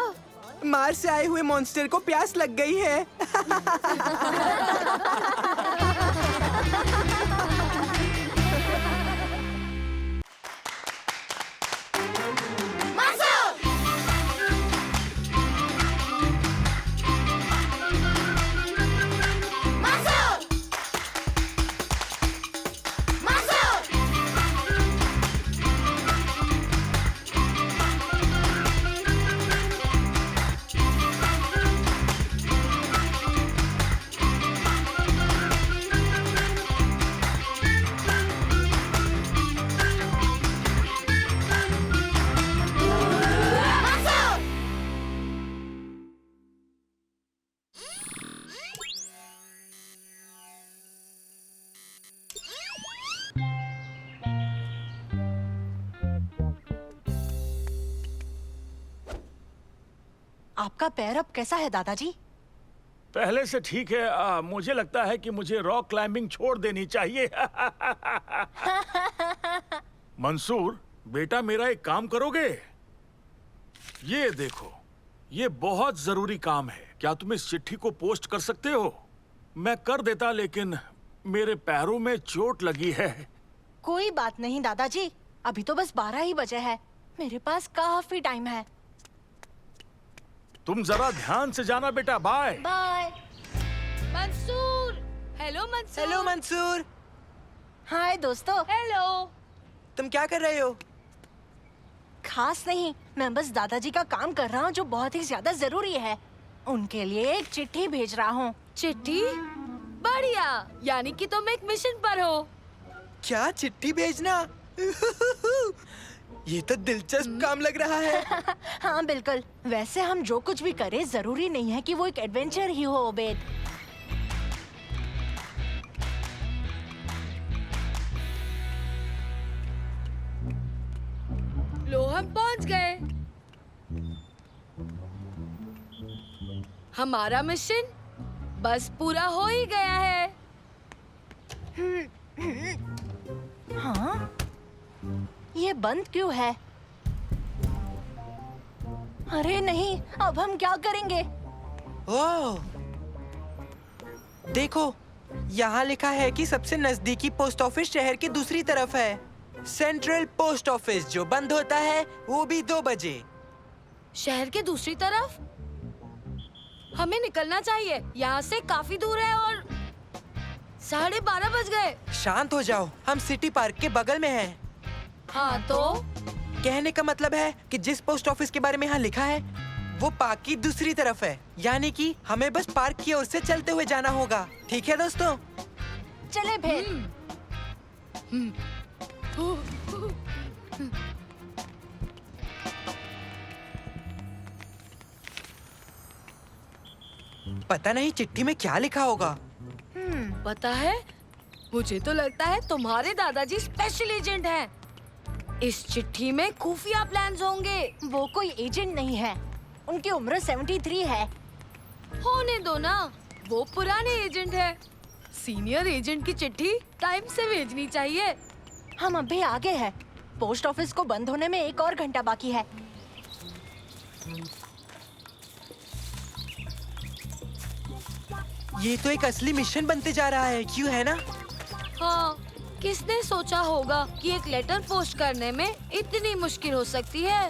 मार्स से आए हुए मॉन्स्टर को प्यास लग गई है। आपका पैर अब कैसा है दादाजी? पहले से ठीक है। मुझे लगता है कि मुझे रॉक क्लाइंबिंग छोड़ देनी चाहिए। मंसूर, बेटा मेरा एक काम करोगे? ये देखो, ये बहुत जरूरी काम है। क्या तुम इस चिट्ठी को पोस्ट कर सकते हो? मैं कर देता, लेकिन मेरे पैरों में चोट लगी है। कोई बात नहीं दादाजी, अभी तो बस 12 ही बजे है। मेरे पास काफी टाइम है। तुम जरा ध्यान से जाना बेटा। Bye bye. Mansoor. Hello Mansoor. Hello Mansoor. Hi दोस्तों। हेलो। तुम क्या कर रहे हो? खास नहीं, मैं बस दादाजी का काम कर रहा हूँ जो बहुत ही ज्यादा जरूरी है। उनके लिए एक चिट्ठी भेज रहा हूँ। चिट्ठी? बढ़िया, यानी कि तुम एक मिशन पर हो। क्या चिट्ठी भेजना? ये तो दिलचस्प काम लग रहा है। हाँ बिल्कुल। वैसे हम जो कुछ भी करें जरूरी नहीं है कि वो एक एडवेंचर ही हो ओबेद। लो हम पहुंच गए। हमारा मिशन बस पूरा हो ही गया है। हाँ? ये बंद क्यों है? अरे नहीं, अब हम क्या करेंगे? ओह, देखो, यहाँ लिखा है कि सबसे नजदीकी पोस्ट ऑफिस शहर की दूसरी तरफ है। सेंट्रल पोस्ट ऑफिस जो बंद होता है वो भी 2 बजे। शहर के दूसरी तरफ? हमें निकलना चाहिए, यहाँ से काफी दूर है और 12:30 बज गए। शांत हो जाओ, हम सिटी पार्क के बगल में हैं। हाँ तो? कहने का मतलब है कि जिस पोस्ट ऑफिस के बारे में यहाँ लिखा है वो पार्क की दूसरी तरफ है, यानी कि हमें बस पार्क की ओर से चलते हुए जाना होगा। ठीक है दोस्तों? चले फिर। पता नहीं चिट्ठी में क्या लिखा होगा। पता है, मुझे तो लगता है तुम्हारे दादाजी स्पेशल एजेंट हैं। इस चिट्ठी में खुफिया प्लान्स होंगे। वो कोई एजेंट नहीं है, उनकी उम्र 73 है। होने दो ना, वो पुराने एजेंट है। सीनियर एजेंट की चिट्ठी टाइम से भेजनी चाहिए। हम अभी आगे हैं। पोस्ट ऑफिस को बंद होने में 1 और घंटा बाकी है। ये तो एक असली मिशन बनते जा रहा है, क्यों है ना? हाँ, किसने सोचा होगा कि एक लेटर पोस्ट करने में इतनी मुश्किल हो सकती है।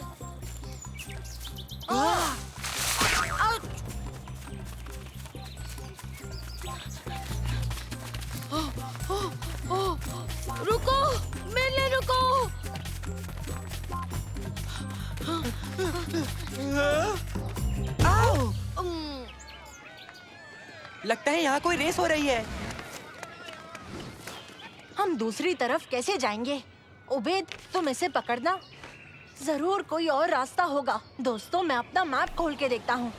रुको, मिलने रुको। आओ! लगता है यहाँ कोई रेस हो रही है। हम दूसरी तरफ कैसे जाएंगे? उबेद, तुम इसे पकड़ना। जरूर कोई और रास्ता होगा। दोस्तों, मैं अपना मैप खोल के देखता हूँ।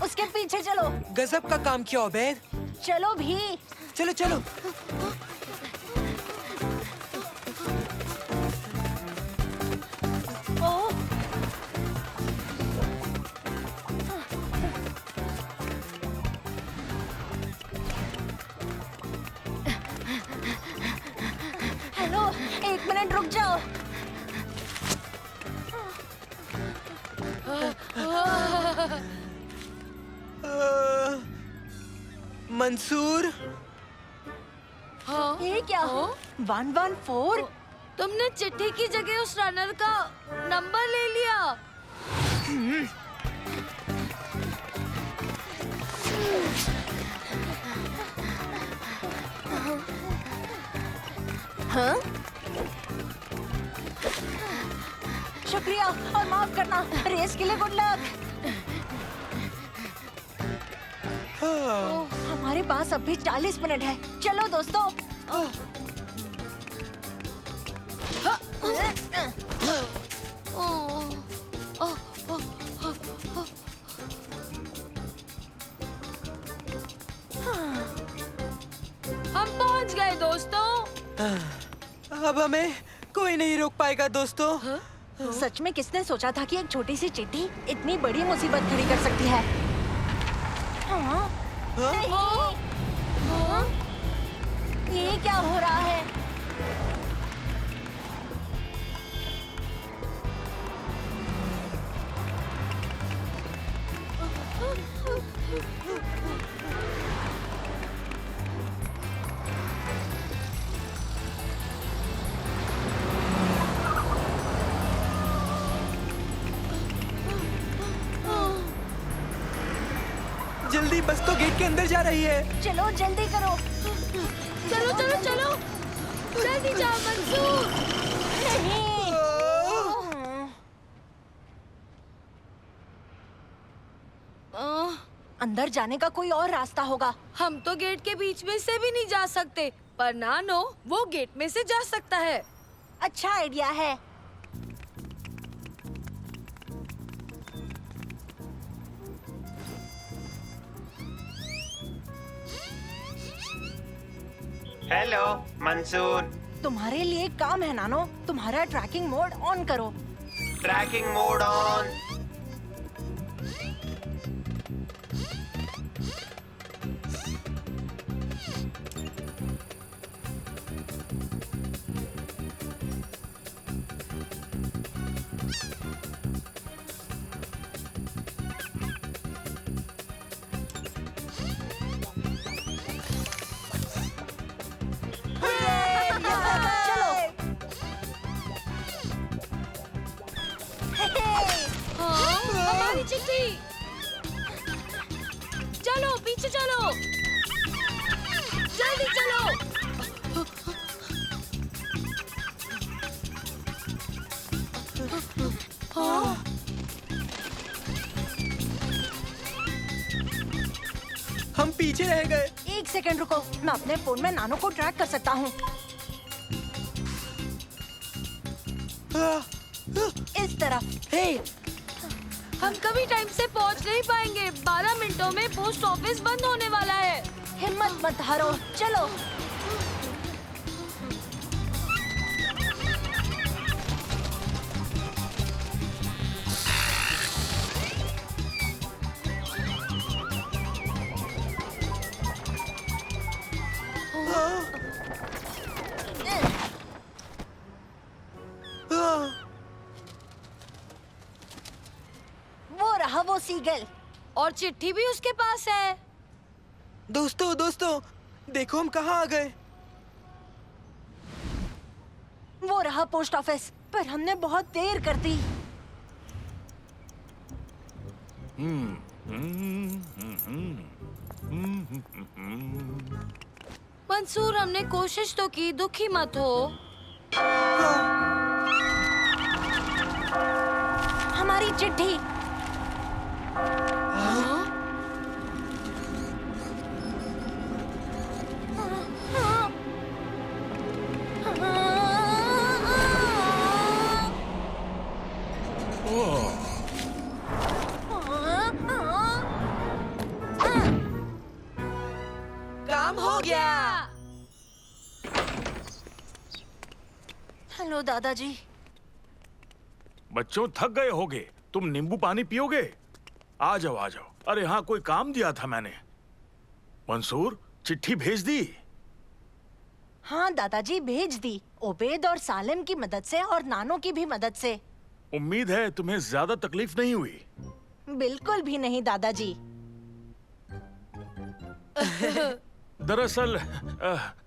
उसके पीछे चलो। गजब का काम किया उबैद। चलो भी। चलो चलो। हेलो, 1 मिनट रुक जाओ। मंसूर, हाँ? ये क्या? 114? तुमने चिट्ठी की जगह उस रनर का नंबर ले लिया। हाँ? शुक्रिया और माफ करना। रेस के लिए गुड लक। हमारे पास अभी 40 मिनट है। चलो दोस्तों। हम पहुंच गए दोस्तों। अब हमें कोई नहीं रोक पाएगा दोस्तों। सच में किसने सोचा था कि एक छोटी सी चिट्ठी इतनी बड़ी मुसीबत खड़ी कर सकती है? हाँ? नहीं। हाँ? ये क्या हो रहा है? जल्दी, बस तो गेट के अंदर जा रही है। चलो जल्दी करो। चलो चलो चलो, जल्दी जाओ मंसूर। अंदर जाने का कोई और रास्ता होगा। हम तो गेट के बीच में से भी नहीं जा सकते, पर नानो वो गेट में से जा सकता है। अच्छा आइडिया है। हेलो मंसूर। तुम्हारे लिए एक काम है नानो, तुम्हारा ट्रैकिंग मोड ऑन करो। Tracking mode on. हाँ, हमारी चिट्ठी। चलो पीछे चलो, जल्दी चलो। हाँ? हम पीछे रह गए। एक सेकंड रुको, मैं अपने फोन में नानो को ट्रैक कर सकता हूँ। इस तरफ। हे, हम कभी टाइम से पहुंच नहीं पाएंगे। 12 मिनटों में पोस्ट ऑफिस बंद होने वाला है। हिम्मत मत हारो, चलो। वो रहा वो सीगल। और चिट्ठी भी उसके पास है। दोस्तों दोस्तों, देखो हम कहाँ आ गए। वो रहा पोस्ट ऑफिस, पर हमने बहुत देर कर दी। मंसूर, हमने कोशिश तो की, दुखी मत हो। हमारी चिट्ठी। काम हो गया। हेलो दादाजी। बच्चों थक गए होगे, तुम नींबू पानी पियोगे? आ जाओ आ जाओ। अरे हाँ, कोई काम दिया था मैंने। मंसूर, चिट्ठी भेज दी? हाँ दादाजी, भेज दी। ओबेद और सालिम की मदद से और नानो की भी मदद से। उम्मीद है तुम्हें ज्यादा तकलीफ नहीं हुई। बिल्कुल भी नहीं दादाजी। दरअसल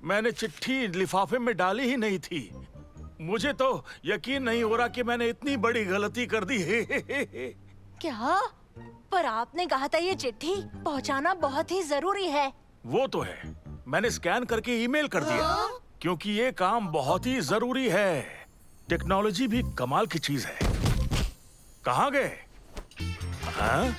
मैंने चिट्ठी लिफाफे में डाली ही नहीं थी। मुझे तो यकीन नहीं हो रहा कि मैंने इतनी बड़ी गलती कर दी है। क्या? पर आपने कहा था ये चिट्ठी पहुंचाना बहुत ही जरूरी है। वो तो है, मैंने स्कैन करके ईमेल कर दिया, क्योंकि ये काम बहुत ही जरूरी है। टेक्नोलॉजी भी कमाल की चीज है। कहाँ गए? हाँ?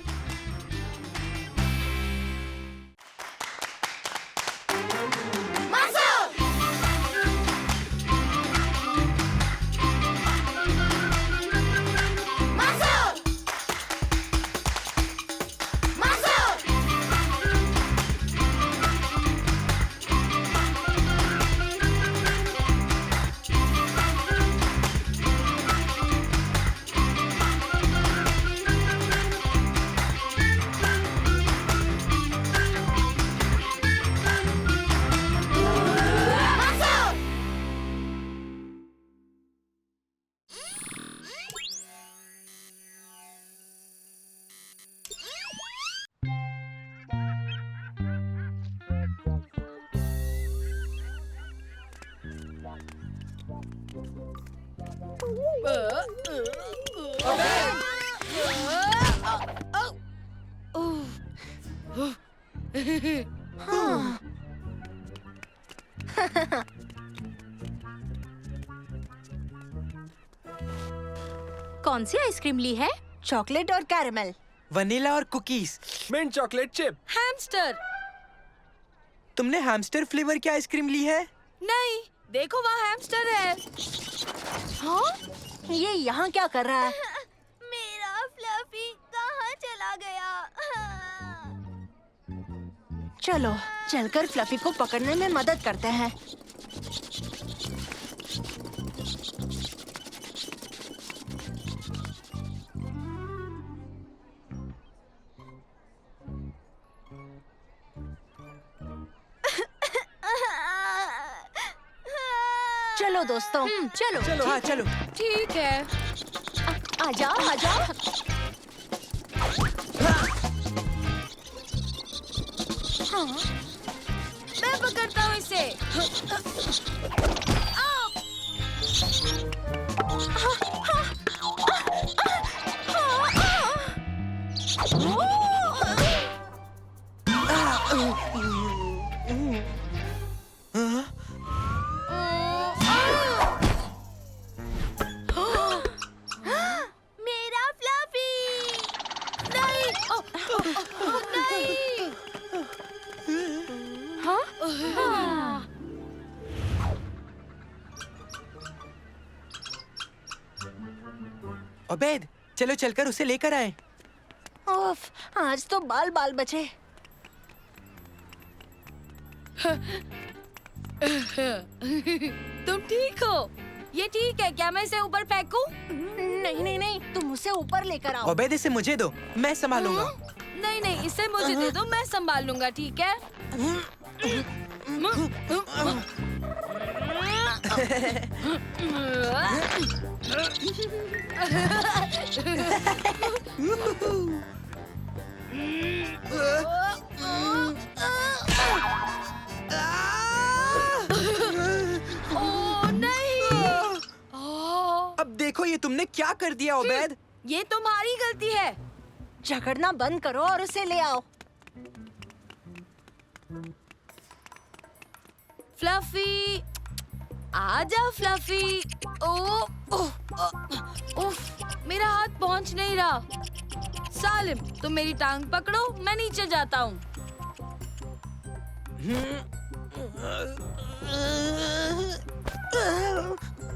कौन सी आइसक्रीम ली है? चॉकलेट और कैरेमल। वनीला और cookies. Mint chocolate chip. Hamster. तुमने हैमस्टर फ्लेवर की आइसक्रीम ली है? नहीं, देखो वहाँ हैमस्टर है। हाँ? ये यहाँ क्या कर रहा है? मेरा फ्लफी कहाँ चला गया? चलो चलकर फ्लफी को पकड़ने में मदद करते हैं। चलो दोस्तों। चलो चलो हाँ चलो। ठीक है। आजा आजा। मैं पकड़ता हूँ इसे। मेरा फ्लफी। नहीं। नहीं। हाँ? अबेद, चलो चलकर उसे लेकर आए। ओफ, आज तो बाल बाल बचे। तुम ठीक हो? ये ठीक है क्या? मैं इसे ऊपर फेंकूं? नहीं नहीं नहीं, तुम उसे ऊपर लेकर आओ। अबेद, इसे मुझे दो, मैं संभालूंगा। नहीं नहीं, इसे मुझे दे दो, मैं संभाल लूंगा, ठीक है? ओह नहीं! अब देखो ये तुमने क्या कर दिया अबेद। ये तुम्हारी गलती है। झगड़ना बंद करो और उसे ले आओ। फ्लफी, आजा फ्लफी। उफ, मेरा हाथ पहुंच नहीं रहा। सालिम, तुम मेरी टांग पकड़ो, मैं नीचे जाता हूँ।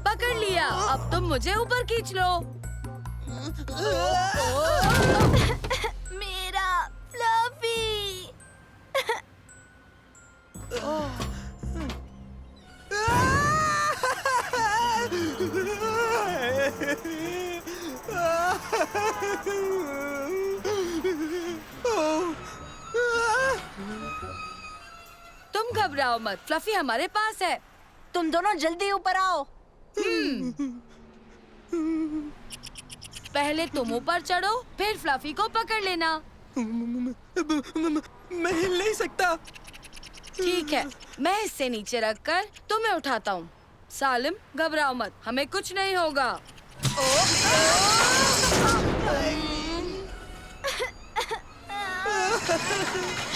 पकड़ लिया, अब तुम मुझे ऊपर खींच लो। मेरा फ्लफी। तुम घबराओ मत, फ्लफी हमारे पास है। तुम दोनों जल्दी ऊपर आओ। पहले तुम ऊपर चढ़ो, फिर फ्लफी को पकड़ लेना। मैं हिल नहीं सकता। ठीक है, मैं इसे नीचे रखकर तुम्हें उठाता हूँ। सालिम, घबराओ मत, हमें कुछ नहीं होगा।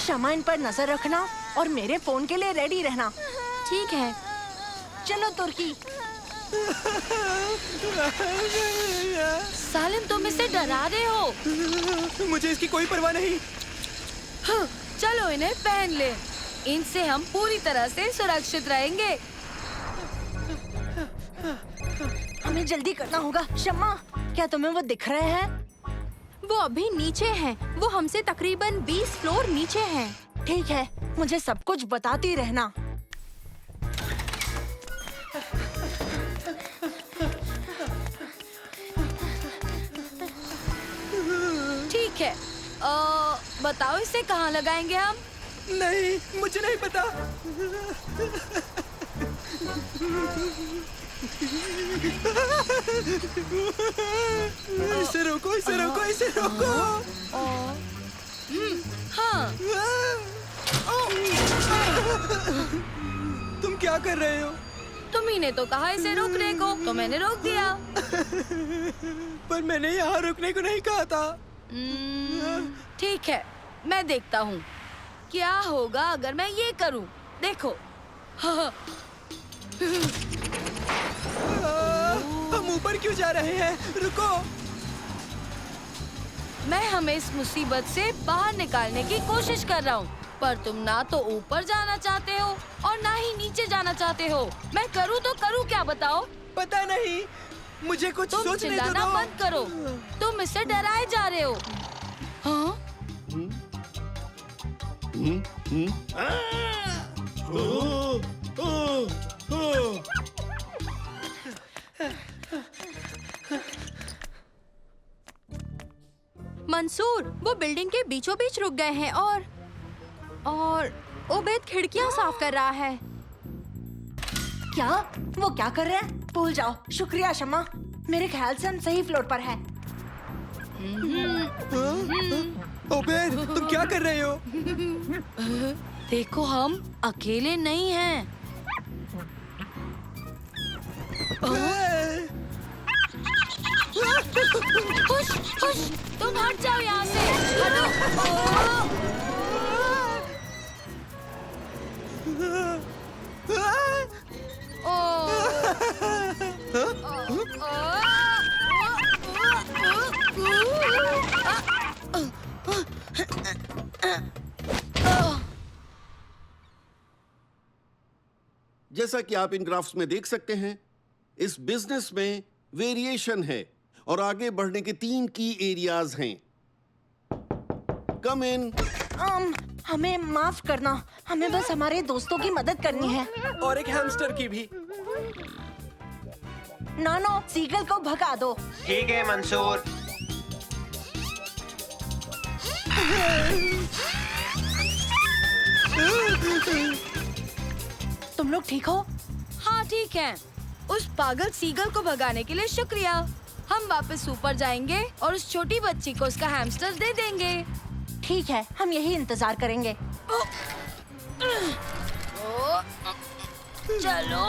शमा, इन पर नजर रखना और मेरे फोन के लिए रेडी रहना। ठीक है। चलो तुर्की। सालिम, तुम इसे डरा रहे हो। मुझे इसकी कोई परवाह नहीं। हाँ, चलो इन्हें पहन ले, इनसे हम पूरी तरह से सुरक्षित रहेंगे। हमें जल्दी करना होगा। शमा, क्या तुम्हें वो दिख रहे हैं? वो अभी नीचे हैं। वो हमसे तकरीबन 20 फ्लोर नीचे हैं। ठीक है, मुझे सब कुछ बताती रहना। ठीक है, बताओ इसे कहाँ लगाएंगे हम? नहीं, मुझे नहीं पता। इसे रोको, इसे रोको, इसे रोको। हाँ। तुम क्या कर रहे हो? तुम्ही ने तो कहा इसे रोकने को, तो मैंने रोक दिया। पर मैंने यहाँ रुकने को नहीं कहा था। ठीक है, मैं देखता हूँ। क्या होगा अगर मैं ये करूं? देखो। हम ऊपर क्यों जा रहे हैं? रुको। मैं हमें इस मुसीबत से बाहर निकालने की कोशिश कर रहा हूँ, पर तुम ना तो ऊपर जाना चाहते हो और ना ही नीचे जाना चाहते हो। मैं करूँ तो करूँ क्या, बताओ? पता नहीं, मुझे कुछ तुम सोचने दो। चिल्लाना बंद करो। तुम इससे डराए जा रहे हो। हाँ? मंसूर, वो बिल्डिंग के बीचों बीच रुक गए हैं और उबैद खिड़कियां साफ कर रहा है। क्या? वो क्या कर रहे हैं? भूल जाओ। शुक्रिया शम्मा, मेरे ख्याल से हम सही फ्लोर पर हैं। उबैद, तुम क्या कर रहे हो? देखो, हम अकेले नहीं हैं। खुश, खुश, तुम हट जाओ यहाँ से। जैसा कि आप इन ग्राफ्स में देख सकते हैं, इस बिजनेस में वेरिएशन है और आगे बढ़ने के 3 की एरियाज हैं। कम इन। हमें माफ करना, हमें बस हमारे दोस्तों की मदद करनी है। और एक हैमस्टर की भी। नानो, सीगल को भगा दो। ठीक है मंसूर। तुम लोग ठीक हो? हाँ ठीक है। उस पागल सीगल को भगाने के लिए शुक्रिया। हम वापस ऊपर जाएंगे और उस छोटी बच्ची को उसका हैमस्टर दे देंगे। ठीक है, हम यही इंतजार करेंगे। चलो।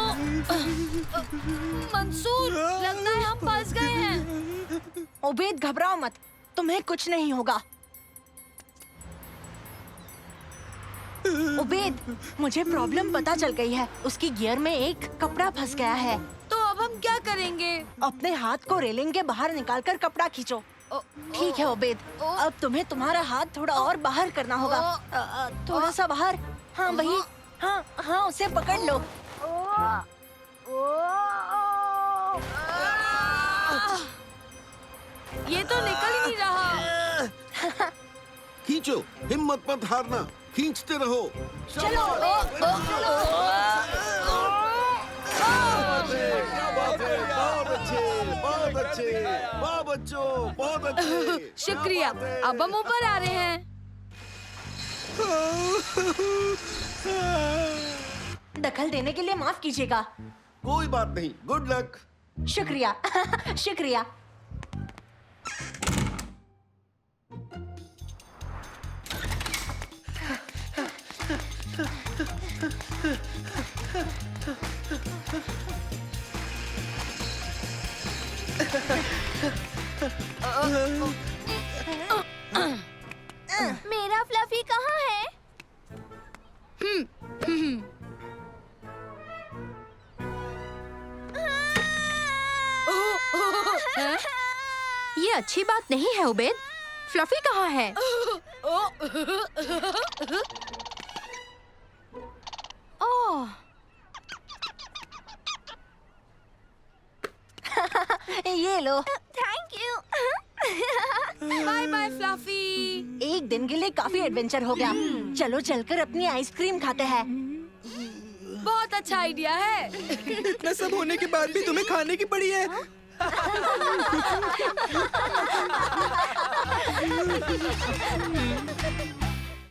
मंसूर, लगता है हम फंस गए हैं। उबैद, घबराओ मत, तुम्हें कुछ नहीं होगा। उबैद, मुझे प्रॉब्लम पता चल गई है। उसकी गियर में एक कपड़ा फंस गया है। तो अब हम क्या करेंगे? अपने हाथ को रेलिंग के बाहर निकालकर कपड़ा खींचो। ठीक है उबैद, अब तुम्हें तुम्हारा हाथ थोड़ा और बाहर करना होगा। थोड़ा सा बाहर। हाँ वही। हाँ हाँ, उसे पकड़ लो। ये तो निकल ही नहीं रहा। खींचो, हिम्मत मत हारना, खींचते रहो। चलो। बहुत अच्छे, वाह बच्चों, बहुत अच्छे। शुक्रिया, अब हम ऊपर आ रहे हैं। दखल देने के लिए माफ कीजिएगा। कोई बात नहीं, गुड लक। शुक्रिया। शुक्रिया। मेरा फ्लफी कहाँ है? ये अच्छी बात नहीं है उबैद। फ्लफी कहाँ है? ओह, ये लो। Thank you. Bye bye Fluffy. एक दिन के लिए काफी एडवेंचर हो गया। चलो चलकर अपनी आइसक्रीम खाते हैं। बहुत अच्छा आइडिया है। इतना सब होने के बाद भी तुम्हें खाने की पड़ी है।